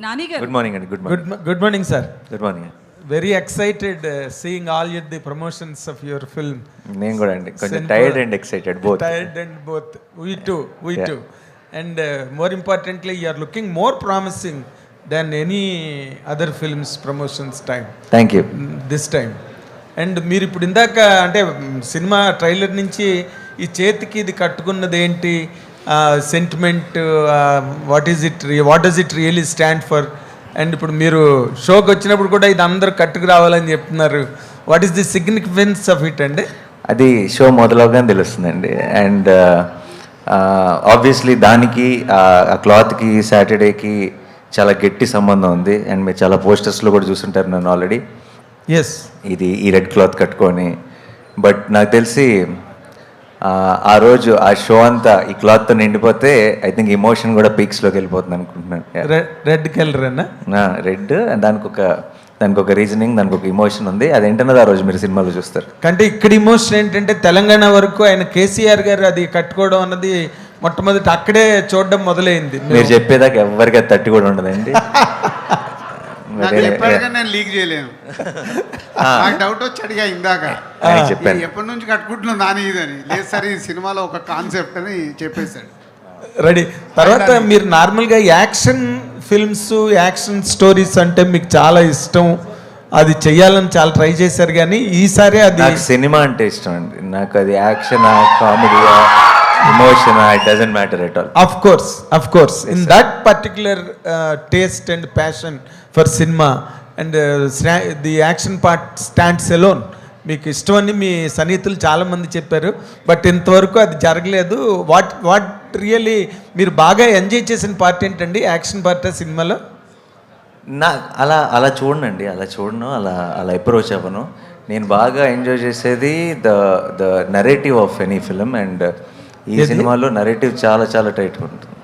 నాని గారు good morning అండి. Good morning. Good morning, sir. Good morning. Very excited seeing all the promotions of your film. నేను కూడా అండి కొంచెం Simple. Tired and excited both. Tired and both. We too. Yeah. too. And more importantly, you are looking more promising than any other films promotions time. Thank you. This time. And మీరు ఇప్పుడు ఇందాక అంటే cinema trailer నుంచి ఈ చేతికి ఇది కట్టుకున్నది ఏంటి, sentiment, what does it really stand for? And ఇప్పుడు మీరు షోకి వచ్చినప్పుడు కూడా ఇది అందరూ కట్టుకు రావాలని చెప్తున్నారు. What is the significance of it అండి? అది షో మొదలవగానే తెలుస్తుందండి. అండ్ ఆబ్వియస్లీ దానికి ఆ క్లాత్కి సాటర్డేకి చాలా గట్టి సంబంధం ఉంది. అండ్ మీరు చాలా పోస్టర్స్లో కూడా చూసుంటారు నన్ను ఆల్రెడీ. ఎస్, ఇది ఈ రెడ్ క్లాత్ కట్టుకొని. బట్ నాకు తెలిసి ఆ రోజు ఆ షో అంతా ఈ క్లాత్తో నిండిపోతే ఐ థింక్ ఇమోషన్ కూడా పీక్స్లోకి వెళ్ళిపోతుంది అనుకుంటున్నాను. రెడ్ కలర్ అన్నా? రెడ్, దానికి ఒక రీజనింగ్, దానికి ఒక ఇమోషన్ ఉంది. అదేంటన్నది ఆ రోజు మీరు సినిమాలో చూస్తారు. అంటే ఇక్కడ ఇమోషన్ ఏంటంటే తెలంగాణ వరకు ఆయన కేసీఆర్ గారు అది కట్టుకోవడం అన్నది మొట్టమొదటి అక్కడే చూడడం మొదలైంది. మీరు చెప్పేదాకా ఎవరికి అది తట్టి కూడా ఉండదండి. నేను లీక్ చేయలేను. నాకు డౌట్ వచ్చి అడిగా ఇందాక, చెప్పాను ఎప్పటి నుంచి కట్టుకుంటున్నావు నాని ఇదని. లేదు సార్, ఈ సినిమాలో ఒక కాన్సెప్ట్ అని చెప్పేశాడు. రెడీ. తర్వాత మీరు నార్మల్గా యాక్షన్ ఫిల్మ్స్, యాక్షన్ స్టోరీస్ అంటే మీకు చాలా ఇష్టం, అది చెయ్యాలని చాలా ట్రై చేశారు. కానీ ఈసారి అది నాకు సినిమా అంటే ఇష్టం అండి. నాకు అది action, comedy, emotion, it doesn't matter at all. Of course, in that particular taste and passion for cinema and the action part stands alone. మీకు ఇష్టమని మీ సన్నిహితులు చాలామంది చెప్పారు, బట్ ఇంతవరకు అది జరగలేదు. వాట్ రియలీ మీరు బాగా ఎంజాయ్ చేసిన పార్ట్ ఏంటండి, యాక్షన్ పార్ట్ సినిమాలో? అలా చూడనండి, అలా అప్రోచ్ అవ్వను. నేను బాగా ఎంజాయ్ చేసేది the narrative of any film. And ఈ సినిమాలో నరేటివ్ చాలా చాలా టైట్గా ఉంటుంది.